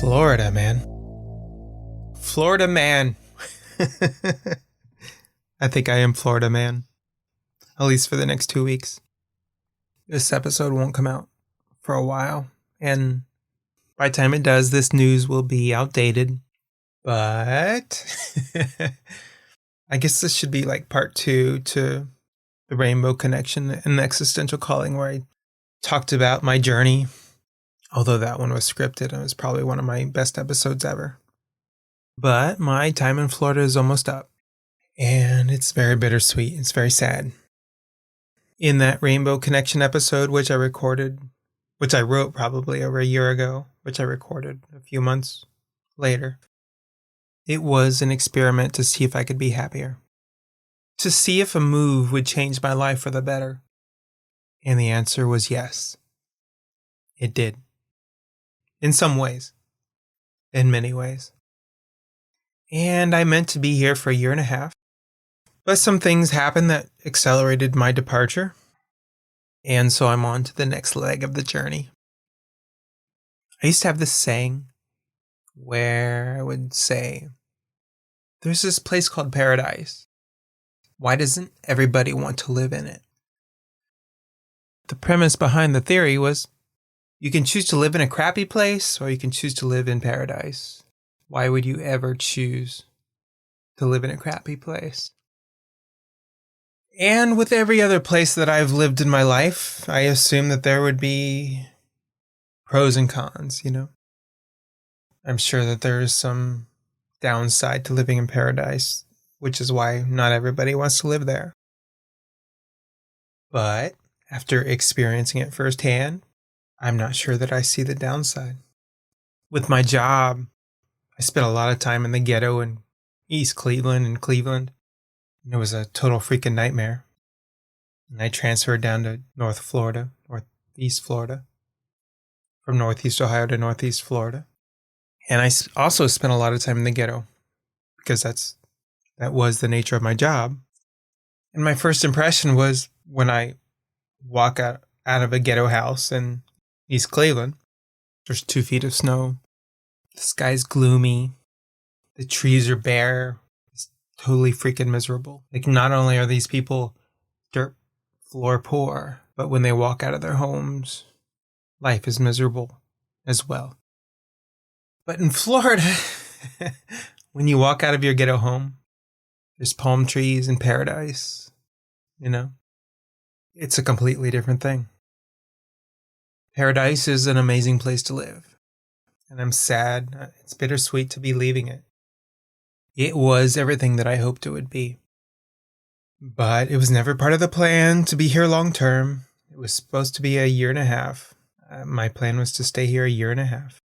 Florida, man. Florida man. I think I am Florida man. At least for the next 2 weeks. This episode won't come out for a while. And by the time it does, this news will be outdated. But I guess this should be like part 2 to the Rainbow Connection and Existential Calling, where I talked about my journey. Although that one was scripted and it was probably one of my best episodes ever. But my time in Florida is almost up. And it's very bittersweet. It's very sad. In that Rainbow Connection episode, which I wrote probably over a year ago, which I recorded a few months later, it was an experiment to see if I could be happier. To see if a move would change my life for the better. And the answer was yes. It did. In some ways. In many ways. And I meant to be here for a year and a half. But some things happened that accelerated my departure. And so I'm on to the next leg of the journey. I used to have this saying where I would say, there's this place called paradise. Why doesn't everybody want to live in it? The premise behind the theory was, you can choose to live in a crappy place or you can choose to live in paradise. Why would you ever choose to live in a crappy place? And with every other place that I've lived in my life, I assume that there would be pros and cons, I'm sure that there is some downside to living in paradise, which is why not everybody wants to live there. But after experiencing it firsthand, I'm not sure that I see the downside. With my job, I spent a lot of time in the ghetto in East Cleveland and Cleveland. And it was a total freaking nightmare. And I transferred down to Northeast Florida. From Northeast Ohio to Northeast Florida. And I also spent a lot of time in the ghetto. Because that was the nature of my job. And my first impression was when I walk out of a ghetto house in East Cleveland, there's 2 feet of snow. The sky's gloomy. The trees are bare. It's totally freaking miserable. Like, not only are these people dirt floor poor, but when they walk out of their homes, life is miserable as well. But in Florida, when you walk out of your ghetto home, there's palm trees and paradise. It's a completely different thing. Paradise is an amazing place to live. And I'm sad. It's bittersweet to be leaving it. It was everything that I hoped it would be. But it was never part of the plan to be here long term. It was supposed to be a year and a half. My plan was to stay here a year and a half.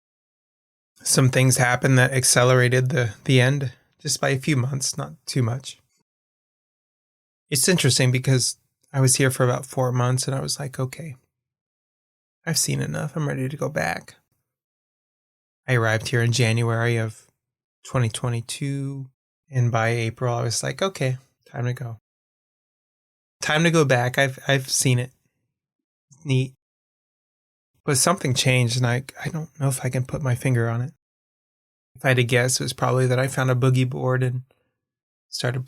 Some things happened that accelerated the end just by a few months, not too much. It's interesting because I was here for about 4 months and I was like, okay, I've seen enough. I'm ready to go back. I arrived here in January of 2022. And by April, I was like, okay, time to go. Time to go back. I've seen it. It's neat. But something changed and I don't know if I can put my finger on it. If I had to guess, it was probably that I found a boogie board and started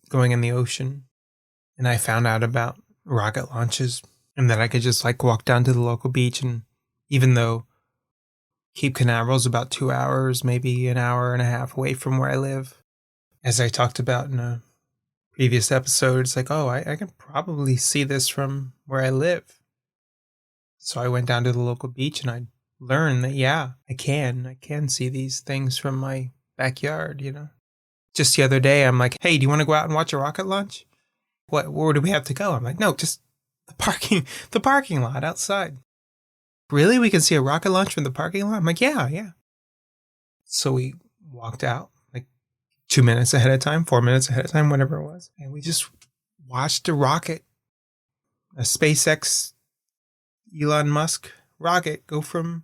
going in the ocean. And I found out about rocket launches. And that I could just walk down to the local beach. And even though Cape Canaveral is about 2 hours, maybe an hour and a half away from where I live, as I talked about in a previous episode, it's like, oh, I can probably see this from where I live. So I went down to the local beach and I learned that, yeah, I can see these things from my backyard, Just the other day, I'm like, hey, do you want to go out and watch a rocket launch? Where do we have to go? I'm like, no, just the parking lot outside. Really? We can see a rocket launch from the parking lot? I'm like, yeah. So we walked out 2 minutes ahead of time, 4 minutes ahead of time, whatever it was. And we just watched a rocket, a SpaceX Elon Musk rocket go from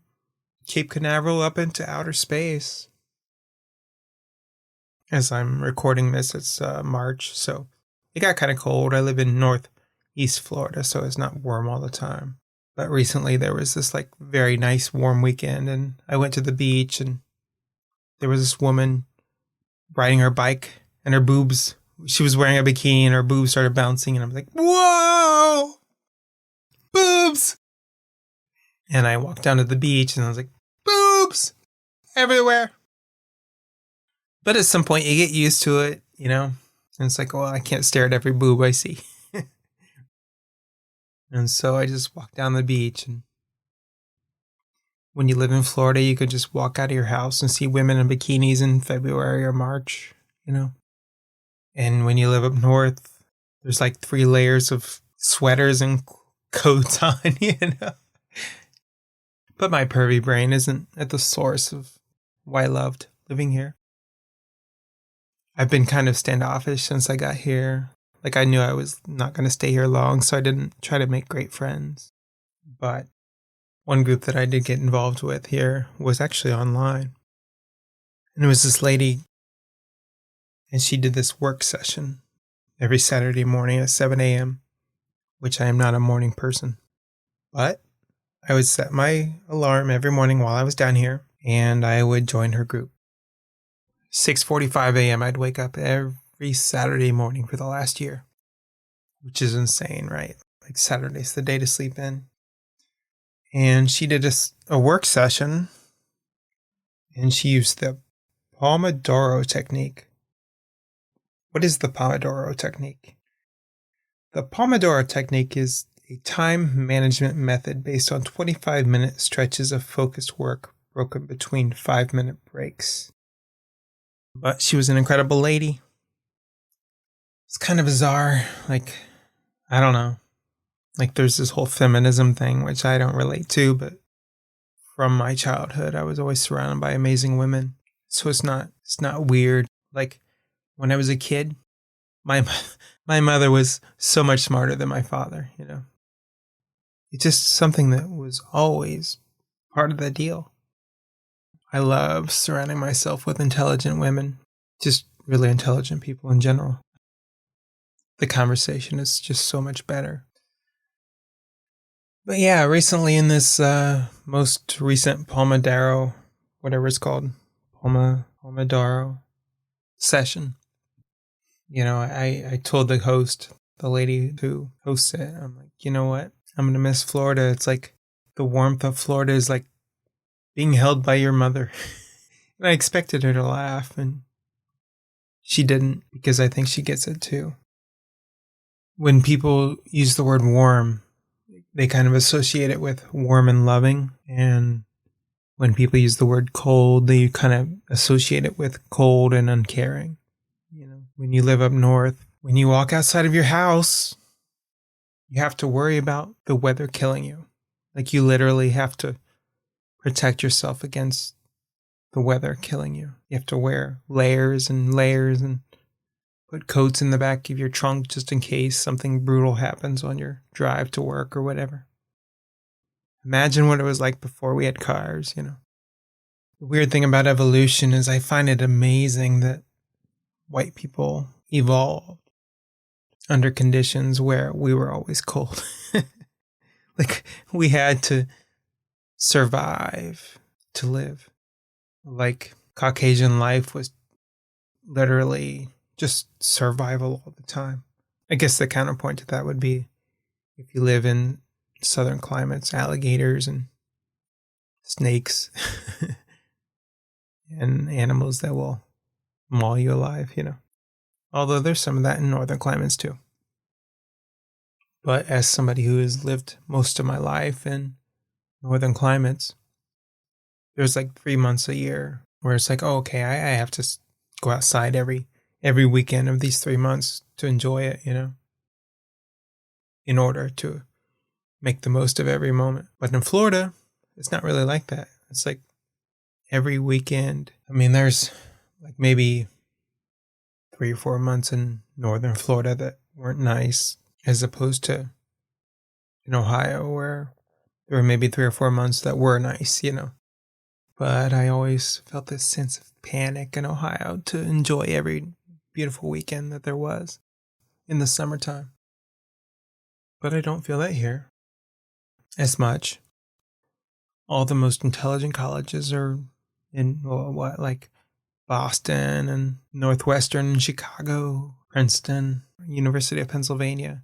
Cape Canaveral up into outer space. As I'm recording this, it's March, so it got kind of cold. I live in Northeast Florida, so it's not warm all the time. But recently there was this like very nice warm weekend and I went to the beach and there was this woman riding her bike and her boobs, she was wearing a bikini and her boobs started bouncing and I was like, whoa, boobs. And I walked down to the beach and I was like, boobs everywhere. But at some point you get used to it, you know? And it's like, well, I can't stare at every boob I see. And so I just walked down the beach. And when you live in Florida, you could just walk out of your house and see women in bikinis in February or March, you know? And when you live up north, there's like 3 layers of sweaters and coats on, you know? But my pervy brain isn't at the source of why I loved living here. I've been kind of standoffish since I got here. Like I knew I was not going to stay here long, so I didn't try to make great friends. But one group that I did get involved with here was actually online. And it was this lady, and she did this work session every Saturday morning at 7 a.m., which I am not a morning person. But I would set my alarm every morning while I was down here, and I would join her group. 6:45 a.m. I'd wake up every Saturday morning for the last year, which is insane, right? Like Saturday's the day to sleep in. And she did a work session, and she used the Pomodoro technique. What is the Pomodoro technique? The Pomodoro technique is a time management method based on 25-minute stretches of focused work broken between 5-minute breaks. But she was an incredible lady. It's kind of bizarre. Like, I don't know. Like, there's this whole feminism thing, which I don't relate to, but from my childhood, I was always surrounded by amazing women. So it's not weird. Like, when I was a kid, my mother was so much smarter than my father, you know. It's just something that was always part of the deal. I love surrounding myself with intelligent women, just really intelligent people in general. The conversation is just so much better. But yeah, recently in this most recent Pomodoro, whatever it's called, Pomodoro session, you know, I told the host, the lady who hosts it, I'm like, you know what? I'm going to miss Florida. It's like the warmth of Florida is like being held by your mother. And I expected her to laugh, and she didn't, because I think she gets it too. When people use the word warm, they kind of associate it with warm and loving. And when people use the word cold, they kind of associate it with cold and uncaring. You know, when you live up north, when you walk outside of your house, you have to worry about the weather killing you. Like you literally have to protect yourself against the weather killing you. You have to wear layers and layers and put coats in the back of your trunk just in case something brutal happens on your drive to work or whatever. Imagine what it was like before we had cars, you know. The weird thing about evolution is I find it amazing that white people evolved under conditions where we were always cold. Like we had to survive to live. Like Caucasian life was literally just survival all the time. I guess the counterpoint to that would be if you live in southern climates, alligators and snakes and animals that will maul you alive, you know. Although there's some of that in northern climates too. But as somebody who has lived most of my life in northern climates, there's like 3 months a year where it's like, oh, okay, I have to go outside every weekend of these 3 months to enjoy it, you know, in order to make the most of every moment. But in Florida, it's not really like that. It's like every weekend. I mean, there's like maybe 3 or 4 months in northern Florida that weren't nice, as opposed to in Ohio where there were maybe 3 or 4 months that were nice, you know. But I always felt this sense of panic in Ohio to enjoy every beautiful weekend that there was in the summertime. But I don't feel that here. as much. All the most intelligent colleges are in like Boston and Northwestern and Chicago, Princeton, University of Pennsylvania.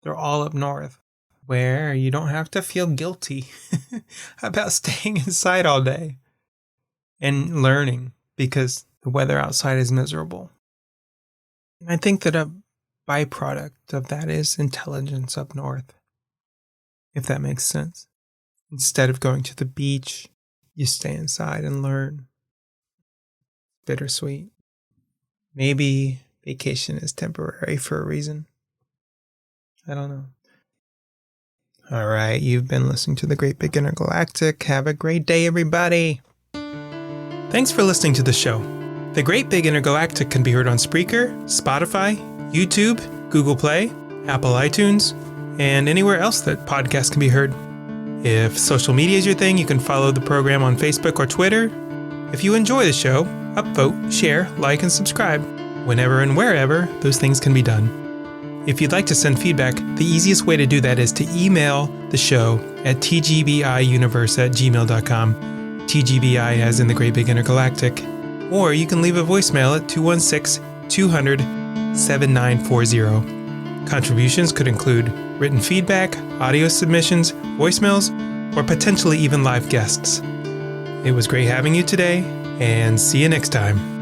They're all up north, where you don't have to feel guilty about staying inside all day and learning because the weather outside is miserable. And I think that a byproduct of that is intelligence up north, if that makes sense. Instead of going to the beach, you stay inside and learn. Bittersweet. Maybe vacation is temporary for a reason. I don't know. All right, you've been listening to The Great Big Intergalactic. Have a great day, everybody. Thanks for listening to the show. The Great Big Intergalactic can be heard on Spreaker, Spotify, YouTube, Google Play, Apple iTunes, and anywhere else that podcasts can be heard. If social media is your thing, you can follow the program on Facebook or Twitter. If you enjoy the show, upvote, share, like, and subscribe. Whenever and wherever those things can be done. If you'd like to send feedback, the easiest way to do that is to email the show at tgbiuniverse@gmail.com, TGBI as in the Great Big Intergalactic, or you can leave a voicemail at 216-200-7940. Contributions could include written feedback, audio submissions, voicemails, or potentially even live guests. It was great having you today, and see you next time.